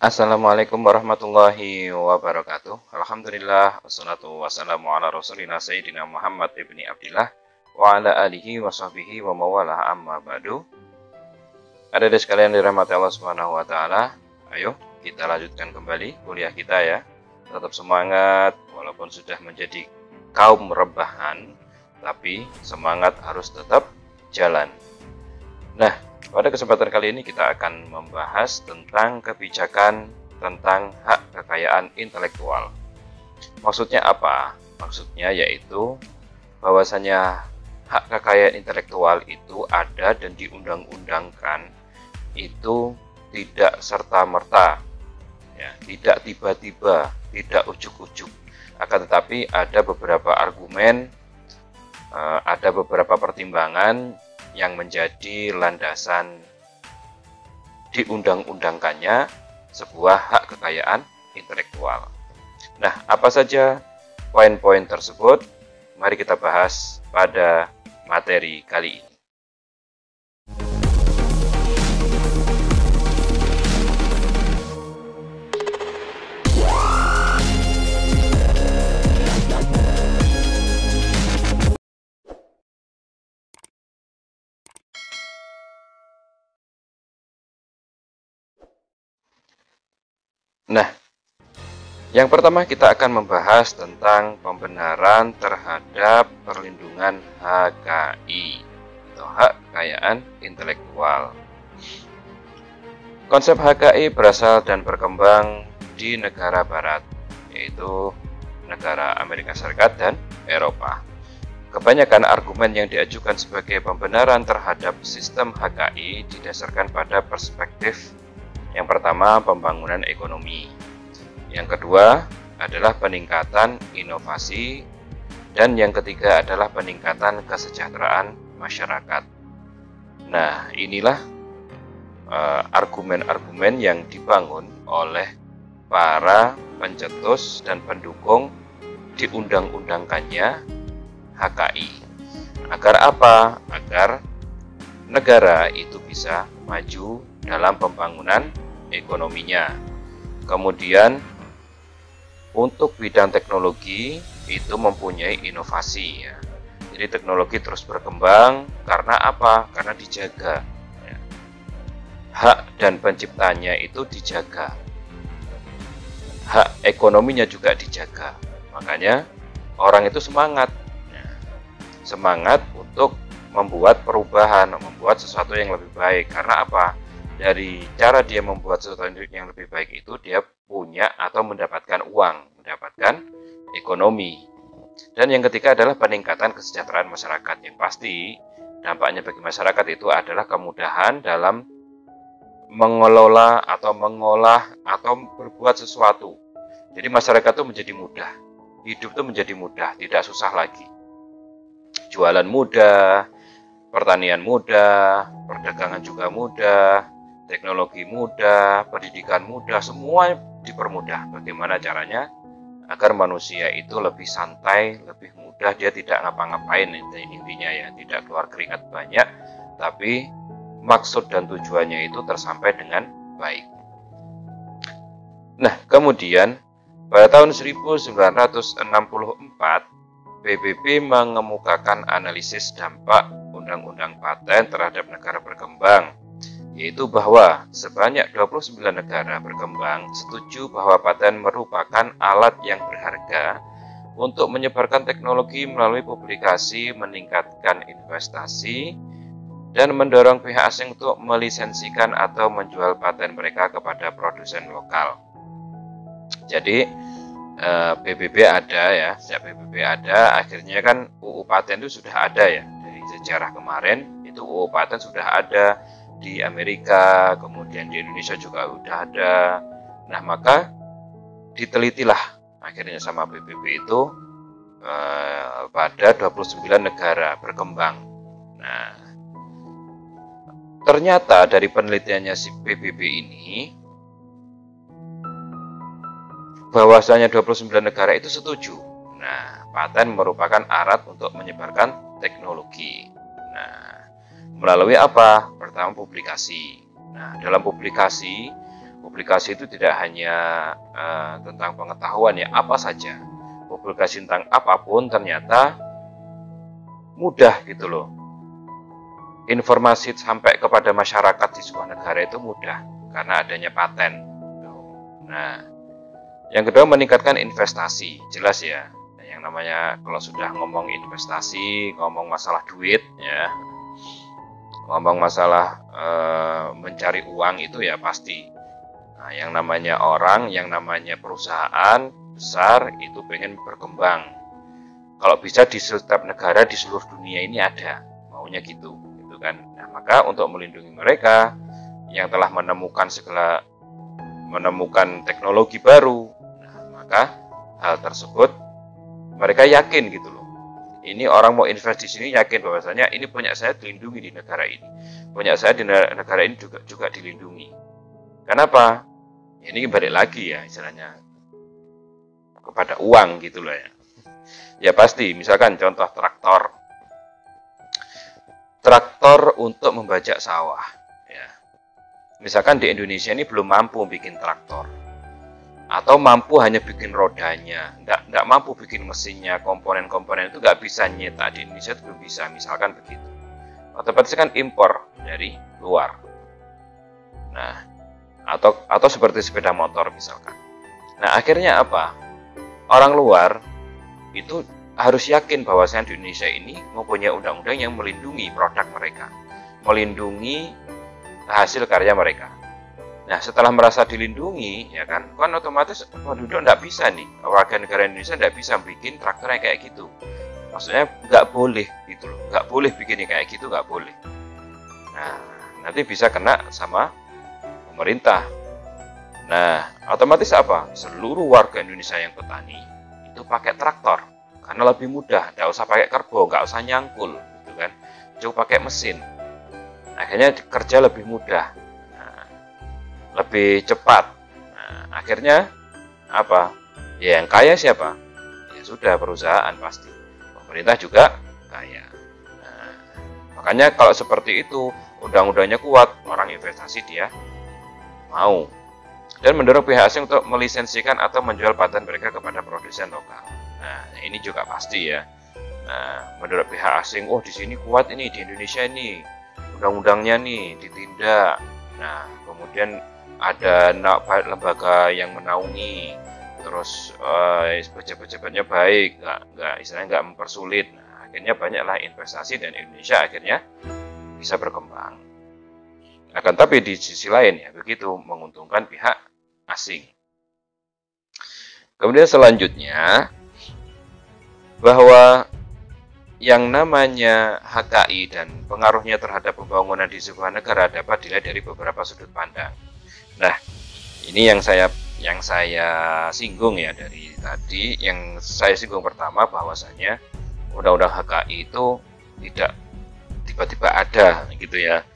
Assalamualaikum warahmatullahi wabarakatuh. Alhamdulillah, wassalatu wassalamu ala rasulina Sayyidina Muhammad ibni Abdillah wa ala alihi wa sahbihi wa mawalah amma ba'du. Adik-adik sekalian dirahmati Allah Subhanahu wa taala. Ayo kita lanjutkan kembali kuliah kita ya. Tetap semangat walaupun sudah menjadi kaum rebahan, tapi semangat harus tetap jalan. Nah, pada kesempatan kali ini kita akan membahas tentang kebijakan tentang hak kekayaan intelektual. Maksudnya apa? Maksudnya yaitu bahwasanya hak kekayaan intelektual itu ada dan diundang-undangkan itu tidak serta-merta, ya, tidak tiba-tiba, tidak ujuk-ujuk. Akan tetapi ada beberapa argumen, ada beberapa pertimbangan yang menjadi landasan diundang-undangkannya sebuah hak kekayaan intelektual. Nah, apa saja poin-poin tersebut? Mari kita bahas pada materi kali ini. Nah, yang pertama kita akan membahas tentang pembenaran terhadap perlindungan HKI atau hak kekayaan intelektual. Konsep HKI berasal dan berkembang di negara barat, yaitu negara Amerika Serikat dan Eropa. Kebanyakan argumen yang diajukan sebagai pembenaran terhadap sistem HKI didasarkan pada perspektif yang pertama, pembangunan ekonomi. Yang kedua adalah peningkatan inovasi. Dan yang ketiga adalah peningkatan kesejahteraan masyarakat. Nah, inilah argumen-argumen yang dibangun oleh para pencetus dan pendukung diundang-undangkannya HKI. Agar apa? Agar negara itu bisa maju dalam pembangunan ekonominya. Kemudian untuk bidang teknologi itu mempunyai inovasi ya. Jadi teknologi terus berkembang karena apa? Karena dijaga ya. Hak dan penciptanya itu dijaga. Hak ekonominya juga dijaga. Makanya orang itu semangat ya. Semangat untuk membuat perubahan, membuat sesuatu yang lebih baik. Karena apa? Dari cara dia membuat sesuatu yang lebih baik itu dia punya atau mendapatkan uang, mendapatkan ekonomi. Dan yang ketiga adalah peningkatan kesejahteraan masyarakat. Yang pasti dampaknya bagi masyarakat itu adalah kemudahan dalam mengelola atau mengolah atau berbuat sesuatu. Jadi masyarakat itu menjadi mudah, hidup itu menjadi mudah, tidak susah lagi. Jualan mudah, pertanian mudah, perdagangan juga mudah, teknologi mudah, pendidikan mudah, semua dipermudah. Bagaimana caranya? Agar manusia itu lebih santai, lebih mudah, dia tidak ngapa-ngapain intinya ya, tidak keluar keringat banyak, tapi maksud dan tujuannya itu tersampai dengan baik. Nah, kemudian pada tahun 1964, PBB mengemukakan analisis dampak Undang-Undang Paten terhadap negara berkembang, yaitu bahwa sebanyak 29 negara berkembang setuju bahwa paten merupakan alat yang berharga untuk menyebarkan teknologi melalui publikasi, meningkatkan investasi, dan mendorong pihak asing untuk melisensikan atau menjual paten mereka kepada produsen lokal. Jadi PBB ada ya, sejak PBB ada, akhirnya kan UU Paten itu sudah ada ya, dari sejarah kemarin itu UU Paten sudah ada di Amerika, kemudian di Indonesia juga sudah ada. Nah, maka ditelitilah akhirnya sama PBB itu pada 29 negara berkembang. Nah, ternyata dari penelitiannya si PBB ini bahwasanya 29 negara itu setuju. Nah, paten merupakan alat untuk menyebarkan teknologi. Nah, melalui apa? Pertama, publikasi. Nah, dalam publikasi Publikasi itu tidak hanya tentang pengetahuan ya, apa saja. Publikasi tentang apapun ternyata mudah gitu loh. Informasi sampai kepada masyarakat di sebuah negara itu mudah karena adanya paten. Nah, yang kedua meningkatkan investasi, jelas ya. Yang namanya kalau sudah ngomong investasi, ngomong masalah duit ya, ngomong masalah mencari uang itu ya pasti. Nah, yang namanya orang, yang namanya perusahaan besar itu pengen berkembang. Kalau bisa di setiap negara di seluruh dunia ini ada, maunya gitu kan. Nah, maka untuk melindungi mereka yang telah menemukan teknologi baru, nah, maka hal tersebut mereka yakin gitu loh. Ini orang mau invest di sini yakin bahwasanya ini punya saya dilindungi di negara ini, punya saya di negara ini juga dilindungi. Kenapa? Ini balik lagi ya istilahnya kepada uang gitu loh ya. Ya pasti, misalkan contoh traktor untuk membajak sawah ya. Misalkan di Indonesia ini belum mampu bikin traktor, atau mampu hanya bikin rodanya, nggak mampu bikin mesinnya, komponen-komponen itu nggak bisa nyetak di Indonesia, itu belum bisa, misalkan begitu. Otomatis kan impor dari luar. Nah, atau seperti sepeda motor misalkan. Nah, akhirnya apa? Orang luar itu harus yakin bahwasanya di Indonesia ini mempunyai undang-undang yang melindungi produk mereka, melindungi hasil karya mereka. Nah, setelah merasa dilindungi, ya kan otomatis penduduk nggak bisa nih, warga negara Indonesia nggak bisa bikin traktor yang kayak gitu. Maksudnya nggak boleh gitu loh, nggak boleh bikin kayak gitu, nggak boleh. Nah, nanti bisa kena sama pemerintah. Nah, otomatis apa? Seluruh warga Indonesia yang petani itu pakai traktor. Karena lebih mudah, nggak usah pakai kerbo, nggak usah nyangkul, gitu kan? Cukup pakai mesin. Akhirnya kerja lebih mudah, lebih cepat. Nah, akhirnya apa? Ya yang kaya siapa? Ya sudah perusahaan pasti. Pemerintah juga kaya. Nah, makanya kalau seperti itu, undang-undangnya kuat, orang investasi dia mau. Dan mendorong pihak asing untuk melisensikan atau menjual paten mereka kepada produsen lokal. Nah, ini juga pasti ya. Nah, menurut pihak asing, oh di sini kuat ini, di Indonesia ini undang-undangnya nih ditindak. Nah, kemudian ada lembaga yang menaungi, terus pejabat-pejabatnya baik, istilahnya nggak mempersulit. Nah, akhirnya banyaklah investasi dan Indonesia akhirnya bisa berkembang. Akan tapi di sisi lain ya begitu menguntungkan pihak asing. Kemudian selanjutnya bahwa yang namanya HKI dan pengaruhnya terhadap pembangunan di sebuah negara dapat dilihat dari beberapa sudut pandang. Nah, ini yang saya singgung ya dari tadi. Yang saya singgung pertama bahwasanya undang-undang HKI itu tidak tiba-tiba ada gitu ya.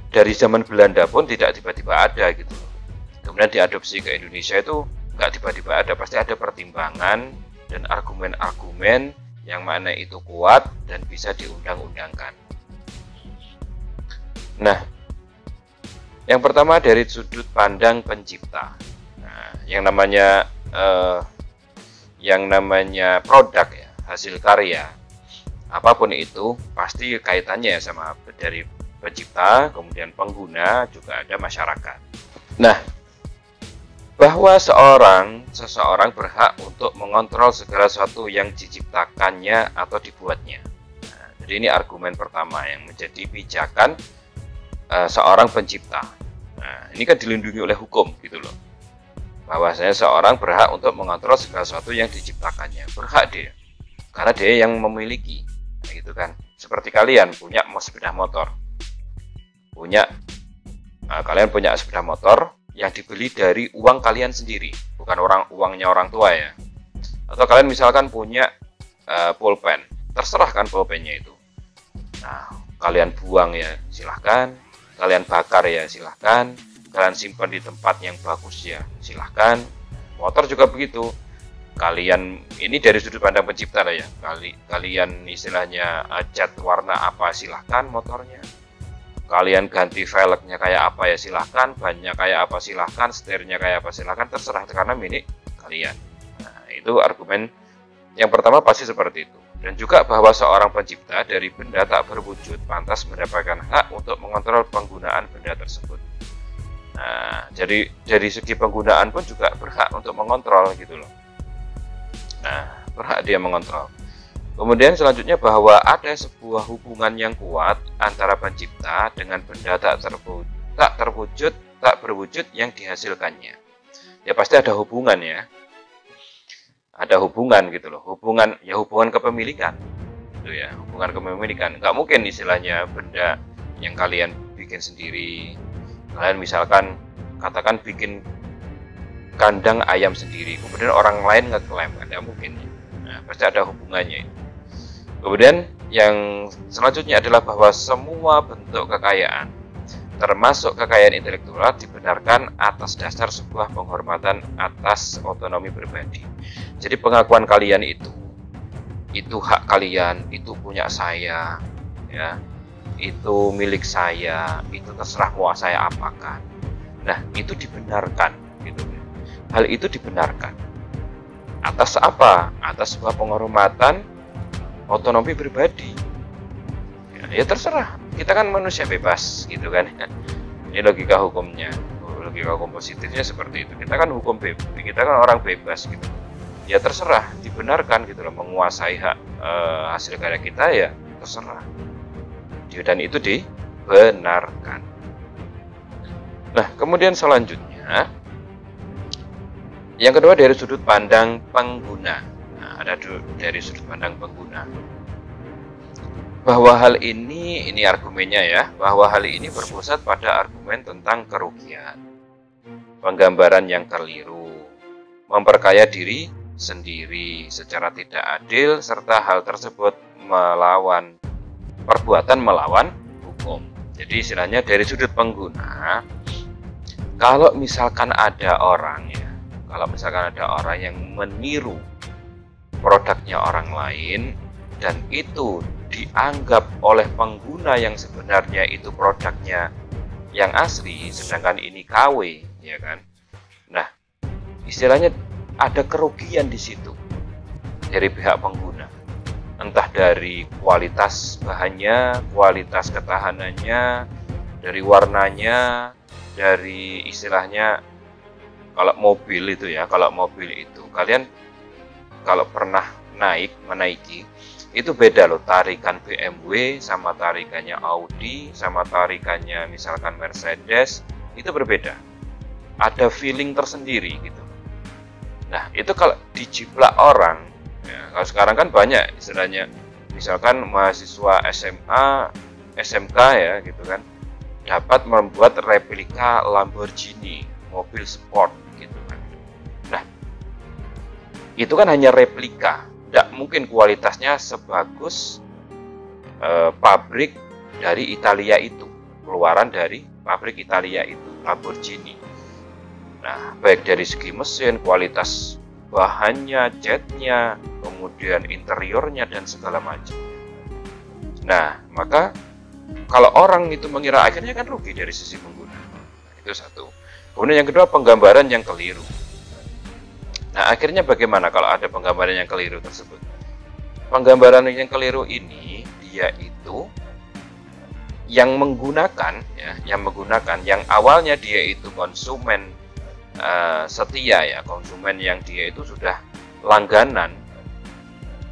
Dari zaman Belanda pun tidak tiba-tiba ada gitu. Kemudian diadopsi ke Indonesia itu nggak tiba-tiba ada, pasti ada pertimbangan dan argumen-argumen yang mana itu kuat dan bisa diundang-undangkan. Nah, yang pertama dari sudut pandang pencipta. Nah, yang namanya produk ya, hasil karya, apapun itu pasti kaitannya sama dari pencipta, kemudian pengguna, juga ada masyarakat. Nah, bahwa seseorang berhak untuk mengontrol segala sesuatu yang diciptakannya atau dibuatnya. Nah, jadi ini argumen pertama yang menjadi pijakan seorang pencipta. Nah, ini kan dilindungi oleh hukum gitu loh. Bahwasanya seorang berhak untuk mengontrol segala sesuatu yang diciptakannya. Berhak dia. Karena dia yang memiliki. Nah, gitu kan. Seperti kalian punya sepeda motor. Kalian punya sepeda motor yang dibeli dari uang kalian sendiri, bukan uangnya orang tua ya. Atau kalian misalkan punya pulpen, terserah kan pulpennya itu. Nah, kalian buang ya silahkan, kalian bakar ya silahkan, kalian simpan di tempat yang bagus ya silahkan. Motor juga begitu. Kalian ini dari sudut pandang pencipta lah ya. Kalian istilahnya cat warna apa silahkan motornya. kalian ganti velgnya kayak apa ya silahkan, bannya kayak apa silahkan, setirnya kayak apa silahkan, terserah karena milik kalian. Nah, itu argumen yang pertama pasti seperti itu. Dan juga bahwa seorang pencipta dari benda tak berwujud pantas mendapatkan hak untuk mengontrol penggunaan benda tersebut. Nah, jadi dari segi penggunaan pun juga berhak untuk mengontrol gitu loh. Nah, berhak dia mengontrol. Kemudian selanjutnya bahwa ada sebuah hubungan yang kuat antara pencipta dengan benda tak berwujud yang dihasilkannya. Ya pasti ada hubungan ya. Ada hubungan gitu loh, hubungan kepemilikan gitu ya, hubungan kepemilikan. Nggak mungkin istilahnya benda yang kalian bikin sendiri, kalian misalkan katakan bikin kandang ayam sendiri, kemudian orang lain ngeklaim, nggak mungkin ya. Nah, pasti ada hubungannya. Kemudian yang selanjutnya adalah bahwa semua bentuk kekayaan, termasuk kekayaan intelektual, dibenarkan atas dasar sebuah penghormatan atas otonomi pribadi. Jadi pengakuan kalian itu hak kalian, itu punya saya, ya, itu milik saya, itu terserah mau saya apakan. Nah, itu dibenarkan, gitu. Hal itu dibenarkan. Atas apa? Atas sebuah penghormatan otonomi pribadi. Ya terserah. Kita kan manusia bebas, gitu kan? Ini logika hukumnya, logika hukum positifnya seperti itu. Kita kan kita kan orang bebas, gitu. Ya terserah, dibenarkan gitu loh, menguasai hak hasil karya kita ya terserah. Dan itu dibenarkan. Nah, kemudian selanjutnya yang kedua dari sudut pandang pengguna. Nah, ada dari sudut pandang pengguna. Bahwa hal ini argumennya ya, bahwa hal ini berpusat pada argumen tentang kerugian, penggambaran yang keliru, memperkaya diri sendiri secara tidak adil, serta hal tersebut perbuatan melawan hukum. Jadi istilahnya dari sudut pengguna, kalau misalkan ada orang yang meniru produknya orang lain dan itu dianggap oleh pengguna yang sebenarnya itu produknya yang asli, sedangkan ini KW, ya kan? Nah, istilahnya ada kerugian di situ dari pihak pengguna, entah dari kualitas bahannya, kualitas ketahanannya, dari warnanya, dari istilahnya kalau mobil itu kalian kalau pernah menaiki itu beda loh, tarikan BMW sama tarikannya Audi sama tarikannya misalkan Mercedes itu berbeda, ada feeling tersendiri gitu. Nah, itu kalau dijiplak orang, ya, kalau sekarang kan banyak istilahnya, misalkan mahasiswa SMA, SMK ya gitu kan, dapat membuat replika Lamborghini, mobil sport gitu kan. Nah, itu kan hanya replika, tidak mungkin kualitasnya sebagus pabrik dari Italia itu, keluaran dari pabrik Italia itu, Lamborghini. Nah, baik dari segi mesin, kualitas bahannya, catnya, kemudian interiornya dan segala macam. Nah, maka kalau orang itu mengira, akhirnya kan rugi dari sisi pengguna. Itu satu. Kemudian yang kedua, penggambaran yang keliru. Nah, akhirnya bagaimana kalau ada penggambaran yang keliru tersebut? Penggambaran yang keliru ini, dia itu yang menggunakan, yang awalnya dia itu konsumen setia ya, konsumen yang dia itu sudah langganan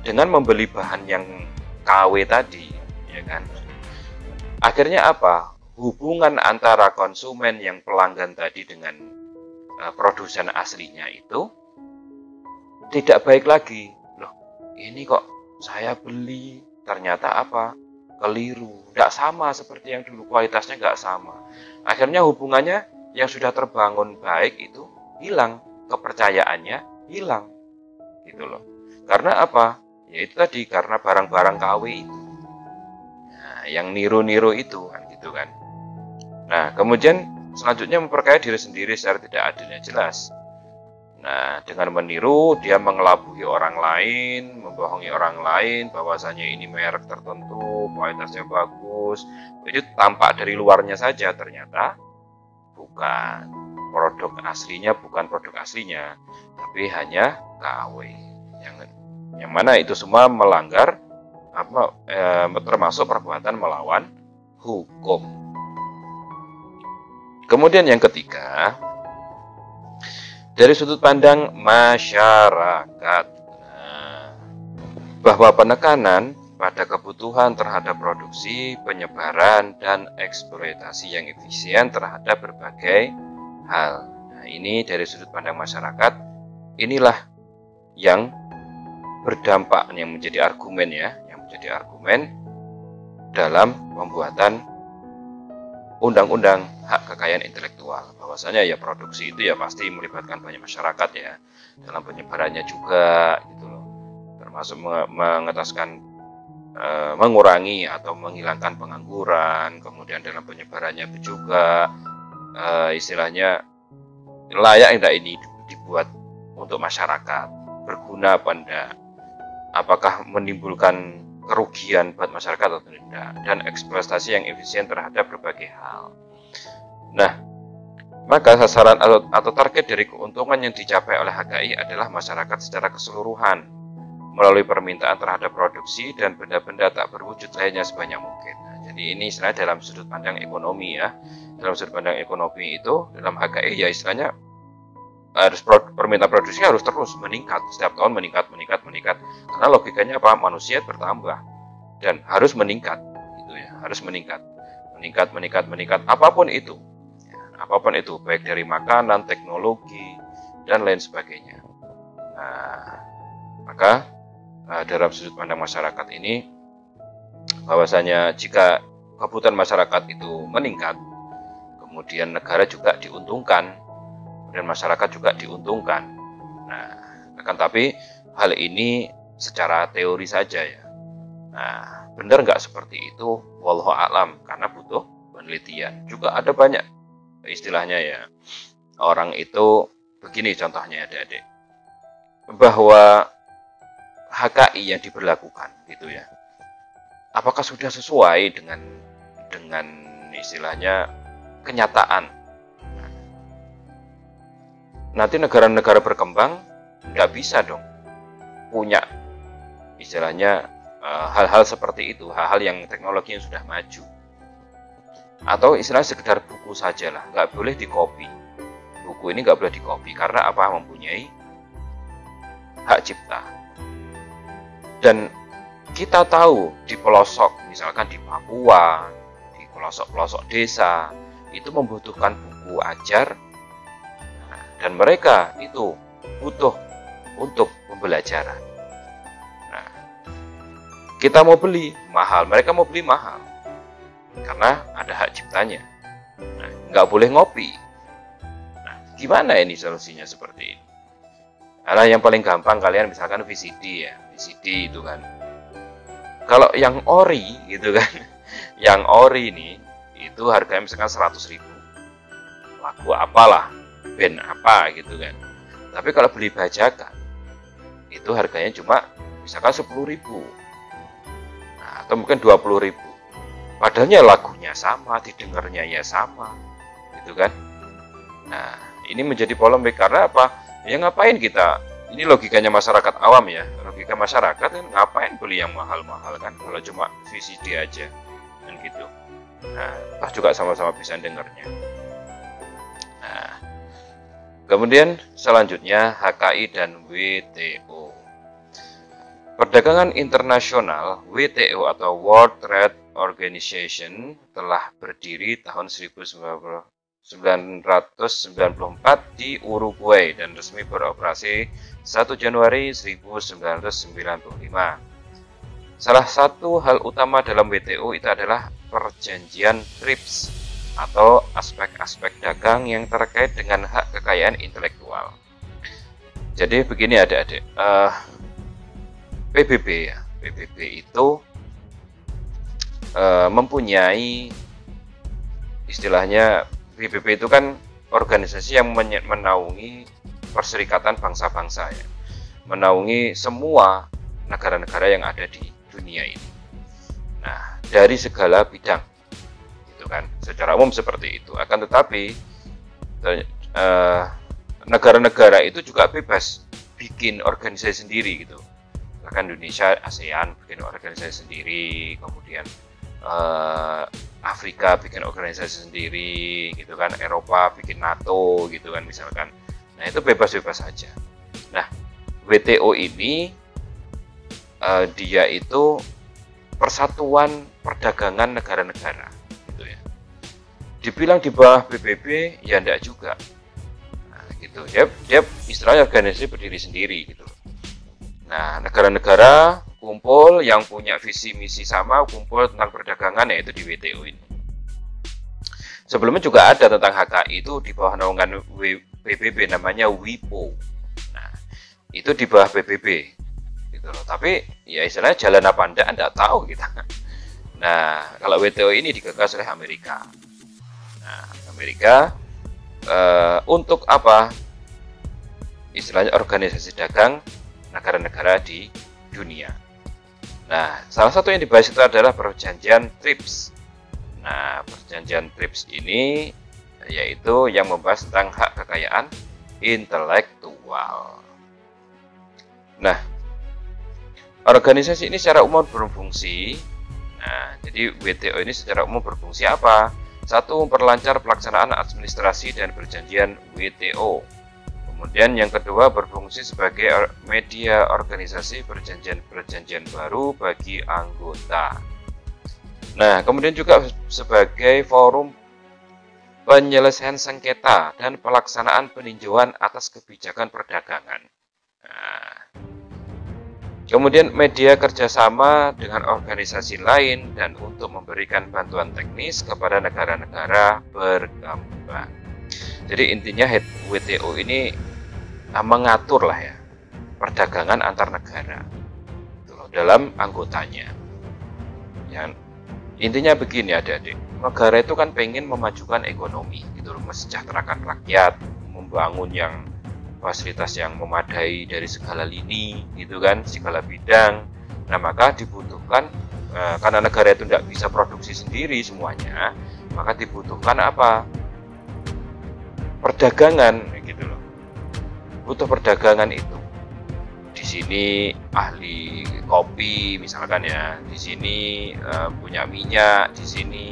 dengan membeli bahan yang KW tadi, ya kan? Akhirnya apa? Hubungan antara konsumen yang pelanggan tadi dengan produsen aslinya itu tidak baik lagi. Loh, ini kok saya beli ternyata apa? Keliru, tidak sama seperti yang dulu, kualitasnya nggak sama. Akhirnya hubungannya yang sudah terbangun baik itu hilang, kepercayaannya hilang, gitu loh. Karena apa? Ya itu tadi, karena barang-barang KW itu, nah, yang niru-niru itu kan, gitu kan. Nah, kemudian selanjutnya memperkaya diri sendiri secara tidak adil, jelas. Nah, dengan meniru dia mengelabui orang lain, membohongi orang lain bahwasanya ini merek tertentu, kualitasnya bagus. Itu tampak dari luarnya saja, ternyata bukan produk aslinya, tapi hanya KW. Yang mana itu semua melanggar termasuk perbuatan melawan hukum. Kemudian yang ketiga, dari sudut pandang masyarakat, bahwa penekanan pada kebutuhan terhadap produksi, penyebaran, dan eksploitasi yang efisien terhadap berbagai hal. Nah, ini dari sudut pandang masyarakat, inilah yang berdampak, yang menjadi argumen dalam pembuatan undang-undang hak kekayaan intelektual, bahwasanya ya produksi itu ya pasti melibatkan banyak masyarakat ya, dalam penyebarannya juga gitu loh, termasuk mengetaskan mengurangi atau menghilangkan pengangguran, kemudian dalam penyebarannya juga istilahnya layak tidak ini dibuat untuk masyarakat, berguna apa enggak, apakah menimbulkan kerugian buat masyarakat atau tidak, dan eksploitasi yang efisien terhadap berbagai hal. Nah, maka sasaran atau target dari keuntungan yang dicapai oleh HKI adalah masyarakat secara keseluruhan melalui permintaan terhadap produksi dan benda-benda tak berwujud lainnya sebanyak mungkin. Nah, jadi ini istilahnya dalam sudut pandang ekonomi ya. Dalam sudut pandang ekonomi itu, dalam HKI ya istilahnya harus permintaan produksi harus terus meningkat, setiap tahun meningkat, karena logikanya apa, manusia bertambah dan harus meningkat gitu ya, harus meningkat, apapun itu ya, baik dari makanan, teknologi, dan lain sebagainya. Nah, maka dalam sudut pandang masyarakat ini, bahwasanya jika kebutuhan masyarakat itu meningkat, kemudian negara juga diuntungkan, dan masyarakat juga diuntungkan. Nah, akan tapi hal ini secara teori saja ya. Nah, benar nggak seperti itu? Wallahu a'lam, karena butuh penelitian. Juga ada banyak istilahnya ya. Orang itu begini contohnya adik-adik, bahwa HKI yang diberlakukan gitu ya, apakah sudah sesuai dengan istilahnya kenyataan? Nanti negara-negara berkembang nggak bisa dong punya istilahnya hal-hal seperti itu, hal-hal yang teknologi yang sudah maju, atau istilahnya sekedar buku saja lah, nggak boleh dikopi. Buku ini nggak boleh dikopi karena apa, mempunyai hak cipta. Dan kita tahu di pelosok, misalkan di Papua, di pelosok-pelosok desa, itu membutuhkan buku ajar. Dan mereka itu butuh untuk pembelajaran. Nah, kita mau beli mahal, mereka mau beli mahal, karena ada hak ciptanya. Nah, nggak boleh ngopi. Nah, gimana ini solusinya seperti ini? Karena yang paling gampang kalian misalkan VCD ya, VCD itu kan. Kalau yang ori gitu kan, yang ori ini itu harganya misalkan 100.000. Lagu apalah, band apa gitu kan. Tapi kalau beli bajakan itu harganya cuma misalkan 10.000, nah, atau mungkin 20.000. Padahalnya lagunya sama, didengarnya ya sama gitu kan. Nah, ini menjadi polemik karena apa? Ya ngapain kita, ini logikanya masyarakat awam ya, logika masyarakat kan ngapain beli yang mahal-mahal kan kalau cuma VCD aja kan gitu. Nah, juga sama-sama bisa dengarnya. Nah, kemudian selanjutnya HKI dan WTO. Perdagangan internasional WTO atau World Trade Organization telah berdiri tahun 1994 di Uruguay dan resmi beroperasi 1 Januari 1995. Salah satu hal utama dalam WTO itu adalah perjanjian TRIPS atau aspek-aspek dagang yang terkait dengan hak kekayaan intelektual. Jadi begini adik-adik, PBB ya, PBB itu mempunyai istilahnya, PBB itu kan organisasi yang menaungi perserikatan bangsa-bangsa ya, menaungi semua negara-negara yang ada di dunia ini. Nah, dari segala bidang, gitu kan, secara umum seperti itu. Akan tetapi negara-negara itu juga bebas bikin organisasi sendiri gitu. Bahkan Indonesia, ASEAN bikin organisasi sendiri, kemudian Afrika bikin organisasi sendiri, gitu kan, Eropa bikin NATO, gitu kan, misalkan. Nah, itu bebas-bebas saja. Nah, WTO ini dia itu persatuan perdagangan negara-negara, gitu ya. Dibilang di bawah PBB, ya enggak juga. Nah, gitu. Dia istilahnya organisasi berdiri sendiri, gitu. Nah, negara-negara kumpul yang punya visi misi sama, kumpul tentang perdagangan, yaitu di WTO ini. Sebelumnya juga ada tentang HKI itu di bawah naungan PBB, namanya WIPO. Nah, itu di bawah PBB, gitu loh. Tapi ya istilahnya jalan apa enggak tahu kita. Nah, kalau WTO ini digagas oleh Amerika. Nah, Amerika untuk apa? Istilahnya organisasi dagang negara-negara di dunia. Nah, salah satu yang dibahas itu adalah perjanjian TRIPS. Nah, perjanjian TRIPS ini yaitu yang membahas tentang hak kekayaan intelektual. Nah, organisasi ini secara umum berfungsi. Nah, jadi WTO ini secara umum berfungsi apa? Satu, memperlancar pelaksanaan administrasi dan perjanjian WTO. Kemudian yang kedua, berfungsi sebagai media organisasi perjanjian-perjanjian baru bagi anggota. Nah, kemudian juga sebagai forum penyelesaian sengketa dan pelaksanaan peninjauan atas kebijakan perdagangan. Nah, kemudian media kerjasama dengan organisasi lain dan untuk memberikan bantuan teknis kepada negara-negara berkembang. Jadi intinya WTO ini mengatur lah ya perdagangan antar negara dalam anggotanya. Yang intinya begini adik-adik, negara itu kan pengen memajukan ekonomi, gitu loh, mesejahterakan rakyat, membangun yang fasilitas yang memadai dari segala lini, gitu kan, segala bidang. Nah, maka dibutuhkan karena negara itu tidak bisa produksi sendiri semuanya, maka dibutuhkan apa? Perdagangan, gitu loh. Butuh perdagangan itu. Di sini ahli kopi misalkan ya, di sini punya minyak, di sini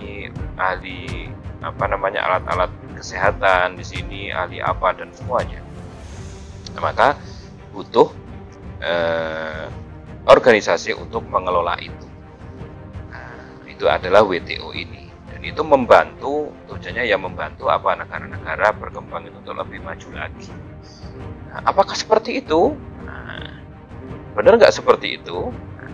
ahli alat-alat kesehatan, di sini ahli apa dan semuanya. Nah, maka butuh organisasi untuk mengelola itu. Nah, itu adalah WTO ini. Itu membantu, tujuannya yang membantu apa, negara-negara berkembang itu untuk lebih maju lagi. Nah, apakah seperti itu? Nah, benar nggak seperti itu? Nah,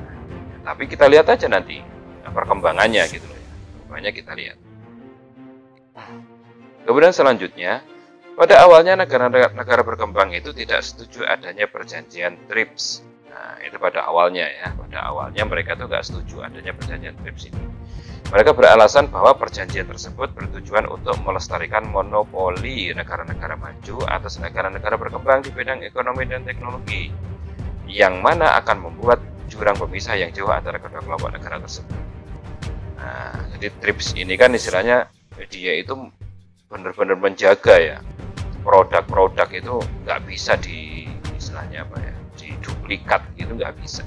tapi kita lihat aja nanti perkembangannya gitu loh. Pokoknya kita lihat. Kemudian selanjutnya, pada awalnya negara-negara berkembang itu tidak setuju adanya perjanjian TRIPS. Nah, itu pada awalnya ya. Pada awalnya mereka tuh nggak setuju adanya perjanjian TRIPS ini. Mereka beralasan bahwa perjanjian tersebut bertujuan untuk melestarikan monopoli negara-negara maju atas negara-negara berkembang di bidang ekonomi dan teknologi, yang mana akan membuat jurang pemisah yang jauh antara kedua kelompok negara tersebut. Nah, jadi TRIPS ini kan istilahnya dia itu benar-benar menjaga ya, produk-produk itu nggak bisa istilahnya apa ya, diduplikat gitu, nggak bisa.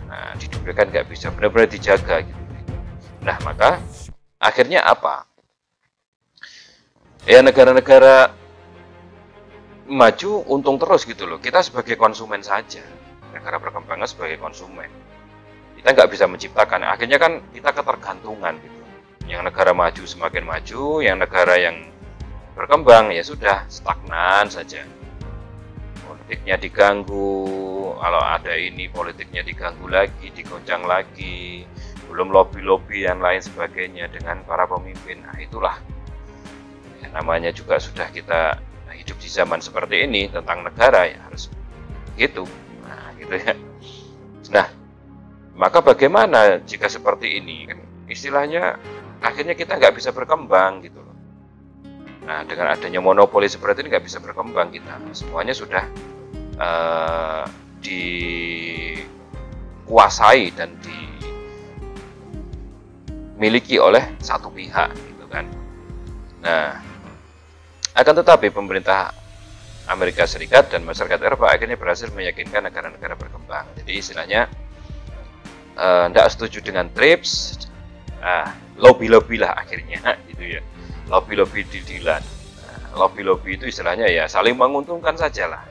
Nah, diduplikat nggak bisa, benar-benar dijaga gitu. Nah, maka akhirnya apa? Ya, negara-negara maju untung terus gitu loh. Kita sebagai konsumen saja, negara berkembang sebagai konsumen. Kita nggak bisa menciptakan. Akhirnya kan kita ketergantungan gitu. Yang negara maju semakin maju, yang negara yang berkembang ya sudah stagnan saja. Politiknya diganggu, kalau ada ini politiknya diganggu lagi, digoncang lagi. Belum lobby-lobby yang lain sebagainya dengan para pemimpin. Nah, itulah ya, namanya juga sudah kita hidup di zaman seperti ini, tentang negara ya harus gitu. Nah, gitu ya. Nah, maka bagaimana jika seperti ini kan istilahnya akhirnya kita nggak bisa berkembang gitu loh. Nah, dengan adanya monopoli seperti ini nggak bisa berkembang kita. Semuanya sudah dikuasai dan dimiliki oleh satu pihak, gitu kan. Nah, akan tetapi pemerintah Amerika Serikat dan masyarakat Eropa akhirnya berhasil meyakinkan negara-negara berkembang. Jadi istilahnya tidak setuju dengan TRIPS, lobby-lobby lah akhirnya, gitu ya. Lobby-lobby deal-dealan. Lobby-lobby itu istilahnya ya saling menguntungkan saja lah.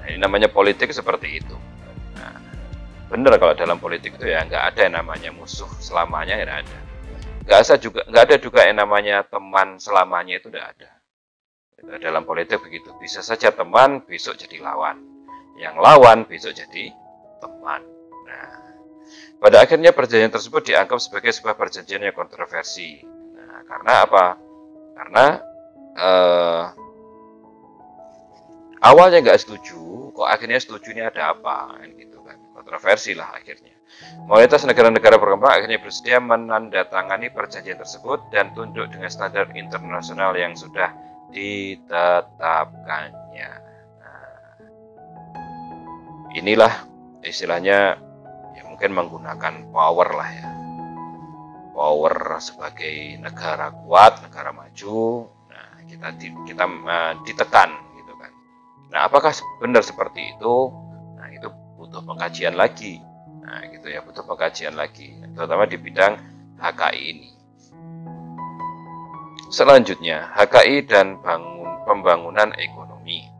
Nah, ini namanya politik seperti itu. Nah, benar kalau dalam politik itu ya nggak ada yang namanya musuh selamanya, nggak ada. Nggak ada juga yang namanya teman selamanya, itu nggak ada. Dalam politik begitu, bisa saja teman besok jadi lawan, yang lawan besok jadi teman. Nah, pada akhirnya perjanjian tersebut dianggap sebagai sebuah perjanjian yang kontroversi. Nah, karena apa? Karena awalnya nggak setuju, kok akhirnya setuju, ini ada apa? Gitu kan, kontroversi lah akhirnya. Mayoritas negara-negara berkembang akhirnya bersedia menandatangani perjanjian tersebut dan tunduk dengan standar internasional yang sudah ditetapkannya. Nah, inilah istilahnya ya mungkin menggunakan power lah ya, power sebagai negara kuat, negara maju. Nah, kita ditekan, gitu kan. Nah, apakah benar seperti itu? Nah, itu butuh pengkajian lagi. Nah, gitu ya, butuh pengkajian lagi, terutama di bidang HKI ini. Selanjutnya, HKI dan pembangunan ekonomi.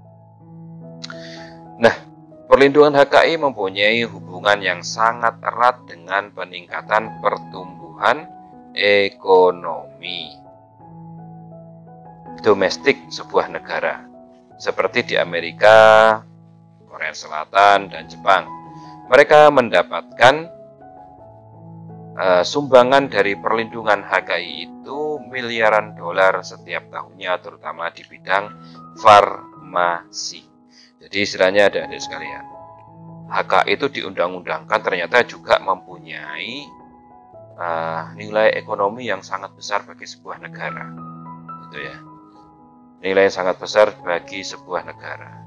Nah, perlindungan HKI mempunyai hubungan yang sangat erat dengan peningkatan pertumbuhan ekonomi domestik sebuah negara, seperti di Amerika, Korea Selatan, dan Jepang. Mereka mendapatkan sumbangan dari perlindungan HKI itu miliaran dolar setiap tahunnya, terutama di bidang farmasi. Jadi istilahnya adik-adik sekalian, HKI itu diundang-undangkan ternyata juga mempunyai nilai ekonomi yang sangat besar bagi sebuah negara, gitu ya. Nilai yang sangat besar bagi sebuah negara,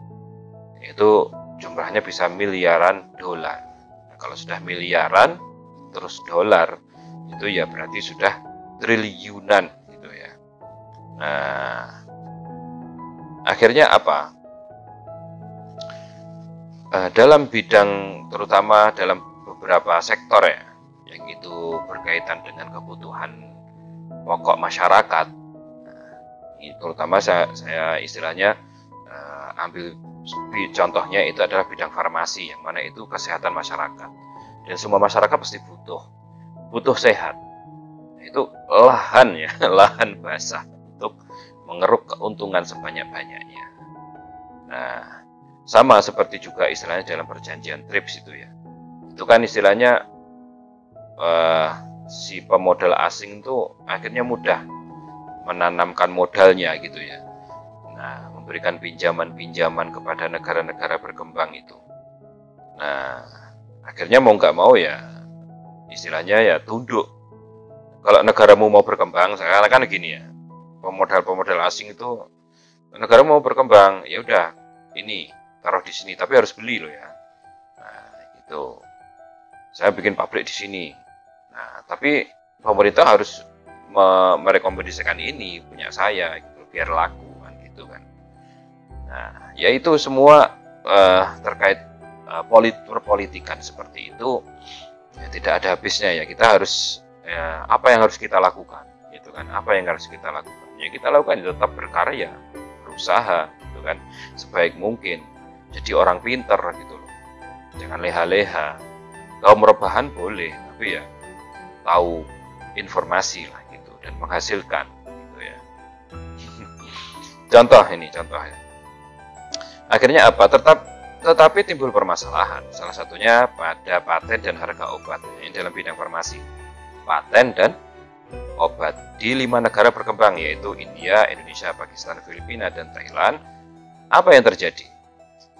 itu jumlahnya bisa miliaran dolar. Nah, kalau sudah miliaran terus dolar, itu ya berarti sudah triliunan, gitu ya. Nah, akhirnya apa? Dalam bidang, terutama dalam beberapa sektor ya, yang itu berkaitan dengan kebutuhan pokok masyarakat. Terutama saya istilahnya ambil contohnya itu adalah bidang farmasi, yang mana itu kesehatan masyarakat, dan semua masyarakat pasti butuh sehat. Itu lahan ya, lahan basah untuk mengeruk keuntungan sebanyak-banyaknya. Nah, sama seperti juga istilahnya dalam perjanjian TRIPS itu ya, itu kan istilahnya si pemodal asing itu akhirnya mudah menanamkan modalnya, gitu ya. Nah, memberikan pinjaman-pinjaman kepada negara-negara berkembang itu. Nah, akhirnya mau nggak mau ya, istilahnya ya tunduk. Kalau negaramu mau berkembang, sekarang kan gini ya, pemodal-pemodal asing itu, negara mau berkembang, ya udah, ini taruh di sini, tapi harus beli loh ya. Nah, itu saya bikin pabrik di sini. Nah, tapi pemerintah harus merekomendasikan ini punya saya, gitu, biar laku kan, gitu kan. Nah, yaitu semua terkait perpolitikan seperti itu ya, tidak ada habisnya ya. Kita harus apa yang harus kita lakukan, gitu kan. Apa yang harus kita lakukan? Ya kita lakukan, tetap berkarya, berusaha, gitu kan, sebaik mungkin. Jadi orang pinter, gitu loh. Jangan leha-leha. Kaum rebahan boleh, tapi ya tahu informasi lah, gitu, dan menghasilkan, gitu ya. Contoh ya. Akhirnya apa? Tetapi timbul permasalahan. Salah satunya pada paten dan harga obat. Ini dalam bidang farmasi. Paten dan obat di 5 negara berkembang, yaitu India, Indonesia, Pakistan, Filipina, dan Thailand. Apa yang terjadi?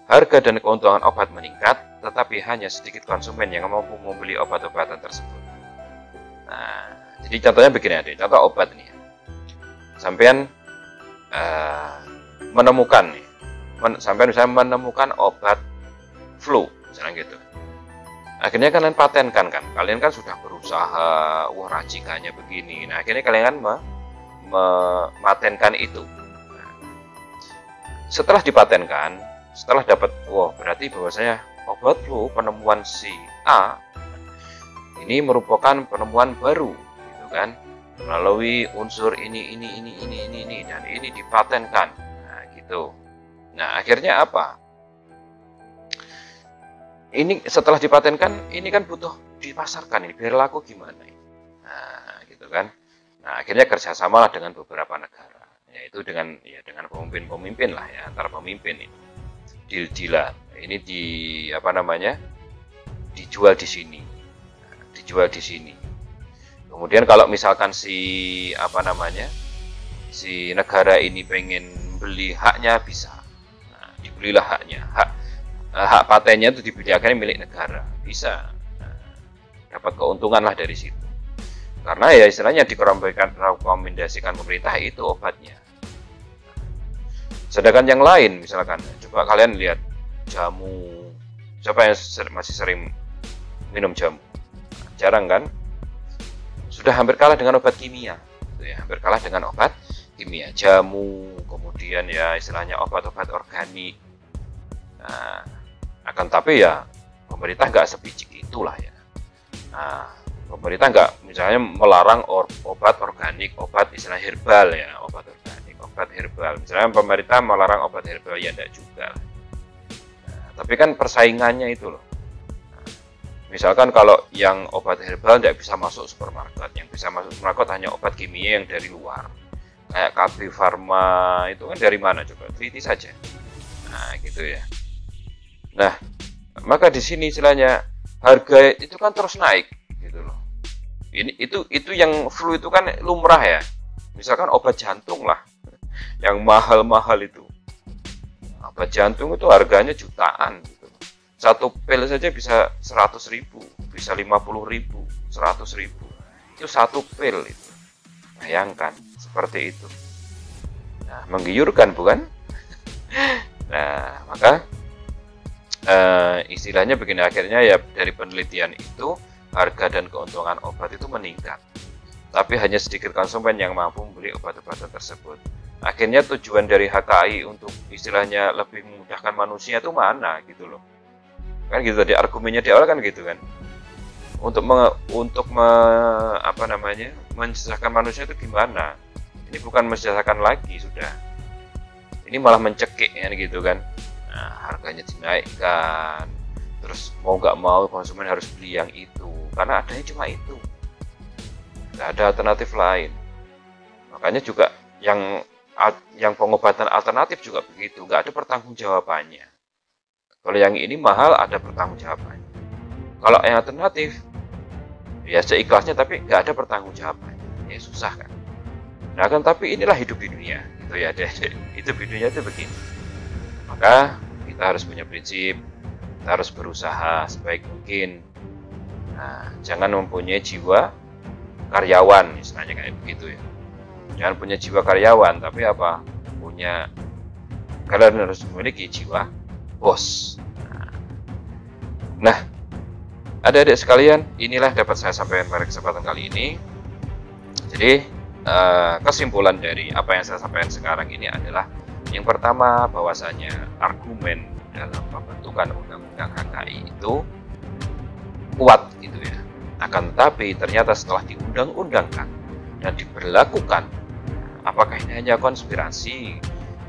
Harga dan keuntungan obat meningkat, tetapi hanya sedikit konsumen yang mampu membeli obat-obatan tersebut. Nah, jadi contohnya begini adik, contoh obat nih. Sampean uh, menemukan nih, sampai misalnya menemukan obat flu, misalnya gitu. Akhirnya kalian patenkan kan, kalian kan sudah berusaha, wah racikannya begini. Nah akhirnya kalian kan mematenkan itu. Nah, setelah dipatenkan, setelah dapat, wah berarti bahwasanya obat flu penemuan si A ini merupakan penemuan baru, gitu kan? Melalui unsur ini dan ini dipatenkan. Nah, gitu. Nah, akhirnya apa? Ini setelah dipatenkan, ini kan butuh dipasarkan ini, biar laku gimana ini? Nah, gitu kan? Nah, akhirnya kerjasamalah dengan beberapa negara, yaitu dengan pemimpin-pemimpin lah ya, antara pemimpin ini. Deal-dealan. Ini dijual di sini. Dijual di sini. Kemudian kalau misalkan si negara ini pengen beli haknya bisa, nah, dibelilah haknya, hak patennya itu dibeliakan milik negara, bisa, nah, dapat keuntungan lah dari situ. Karena ya istilahnya direkomendasikan pemerintah itu obatnya. Sedangkan yang lain, misalkan, coba kalian lihat jamu, siapa yang masih sering minum jamu? Jarang kan? Sudah hampir kalah dengan obat kimia, gitu ya, hampir kalah dengan obat kimia, jamu, kemudian ya istilahnya obat-obat organik. Nah, akan tapi ya pemerintah nggak sebijik itulah ya. Nah, pemerintah nggak misalnya melarang obat organik, obat istilah herbal ya, obat organik, obat herbal. Misalnya pemerintah melarang obat herbal ya enggak juga. Nah, tapi kan persaingannya itu loh. Misalkan kalau yang obat herbal tidak bisa masuk supermarket, yang bisa masuk supermarket hanya obat kimia yang dari luar. Kayak KB Pharma itu kan dari mana coba? Teliti saja. Nah, gitu ya. Nah, maka di sini istilahnya harga itu kan terus naik gitu loh. Itu yang flu itu kan lumrah ya. Misalkan obat jantung lah. Yang mahal-mahal itu. Obat jantung itu harganya jutaan gitu. Satu pil saja bisa 100.000, bisa 50.000, 100.000. Itu satu pil itu. Bayangkan seperti itu. Nah, menggiurkan bukan? Nah, maka istilahnya begini, akhirnya ya dari penelitian itu harga dan keuntungan obat itu meningkat. Tapi hanya sedikit konsumen yang mampu membeli obat-obatan tersebut. Akhirnya tujuan dari HKI untuk istilahnya lebih memudahkan manusia itu mana gitu loh. Kan gitu tadi argumennya di awal kan gitu kan, untuk mensejahterakan manusia itu gimana? Ini bukan mensejahterakan lagi sudah, ini malah mencekik kan gitu kan. Nah, harganya dinaikkan, terus mau nggak mau konsumen harus beli yang itu karena adanya cuma itu, nggak ada alternatif lain. Makanya juga yang pengobatan alternatif juga begitu, nggak ada pertanggungjawabannya. Kalau yang ini mahal ada pertanggungjawabannya. Kalau yang alternatif ya seikhlasnya tapi nggak ada pertanggungjawabannya, ya susah kan. Nah kan tapi inilah hidup di dunia, gitu ya. Hidup di dunia itu begini. Maka kita harus punya prinsip, kita harus berusaha sebaik mungkin. Nah, jangan mempunyai jiwa karyawan, istilahnya kayak begitu ya. Jangan punya jiwa karyawan, tapi apa? Kalian harus memiliki jiwa bos. Nah, adik-adik sekalian, inilah dapat saya sampaikan pada kesempatan kali ini. Jadi, kesimpulan dari apa yang saya sampaikan sekarang ini adalah yang pertama, bahwasanya argumen dalam pembentukan undang-undang HKI itu kuat gitu ya. Akan tetapi ternyata setelah diundang-undangkan dan diberlakukan, apakah ini hanya konspirasi,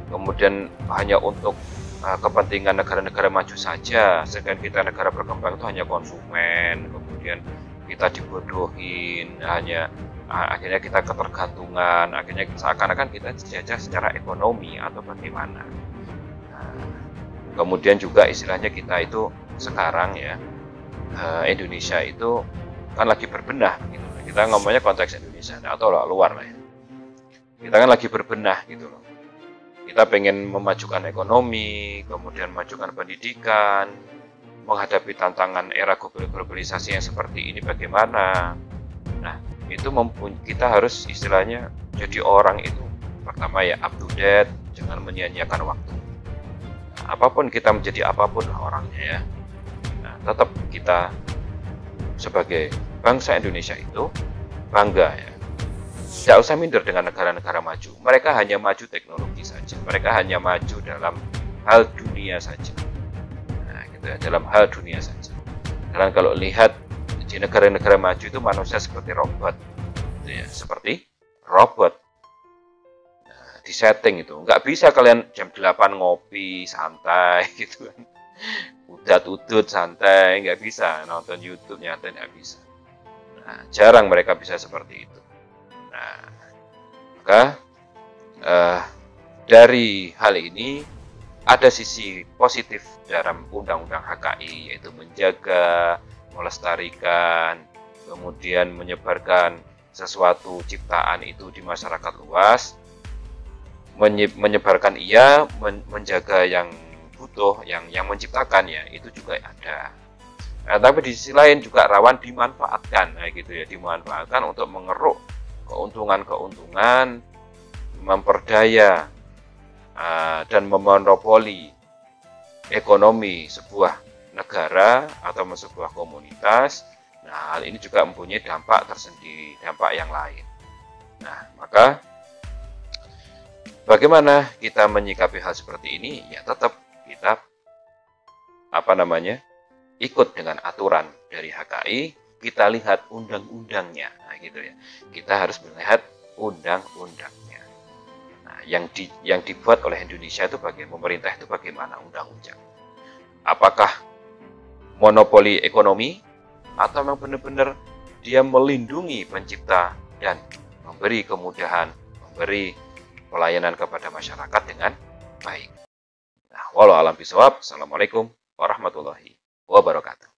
kemudian hanya untuk kepentingan negara-negara maju saja, sedangkan kita negara berkembang itu hanya konsumen, kemudian kita dibodohin, akhirnya kita ketergantungan, akhirnya seakan-akan kita dijajah secara ekonomi atau bagaimana. Nah, kemudian juga istilahnya kita itu sekarang ya, Indonesia itu kan lagi berbenah gitu. Kita ngomongnya konteks Indonesia atau luar lah ya. Kita kan lagi berbenah gitu loh. Kita pengen memajukan ekonomi, kemudian memajukan pendidikan, menghadapi tantangan era globalisasi yang seperti ini bagaimana. Nah, itu kita harus istilahnya jadi orang itu pertama ya up to date, jangan menyia-nyiakan waktu. Nah, apapun kita menjadi apapun lah orangnya ya. Nah, tetap kita sebagai bangsa Indonesia itu bangga ya. Tidak usah minder dengan negara-negara maju. Mereka hanya maju teknologi saja. Mereka hanya maju dalam hal dunia saja. Nah, gitu ya, dalam hal dunia saja. Dan kalau lihat di negara-negara maju itu manusia seperti robot, gitu ya, seperti robot. Nah, di setting itu nggak bisa kalian jam 8 ngopi santai gitu kan. Udat-udut santai, nggak bisa nonton YouTube nyantai, nggak bisa. Nah, jarang mereka bisa seperti itu. Nah, maka dari hal ini ada sisi positif dalam Undang-Undang HKI, yaitu menjaga, melestarikan, kemudian menyebarkan sesuatu ciptaan itu di masyarakat luas, menyebarkan iya, menjaga yang butuh, yang menciptakannya itu juga ada. Nah, tapi di sisi lain juga rawan dimanfaatkan, nah gitu ya, dimanfaatkan untuk mengeruk keuntungan-keuntungan, memperdaya dan memonopoli ekonomi sebuah negara atau sebuah komunitas. Nah, hal ini juga mempunyai dampak tersendiri, dampak yang lain. Nah, maka bagaimana kita menyikapi hal seperti ini? Ya tetap kita ikut dengan aturan dari HKI, kita lihat undang-undangnya. Nah, gitu ya. Kita harus melihat undang-undangnya. Nah, yang dibuat oleh Indonesia itu pemerintah itu bagaimana undang-undang? Apakah monopoli ekonomi atau memang benar-benar dia melindungi pencipta dan memberi kemudahan, memberi pelayanan kepada masyarakat dengan baik. Nah, walau alam bisawab. Assalamualaikum warahmatullahi wabarakatuh.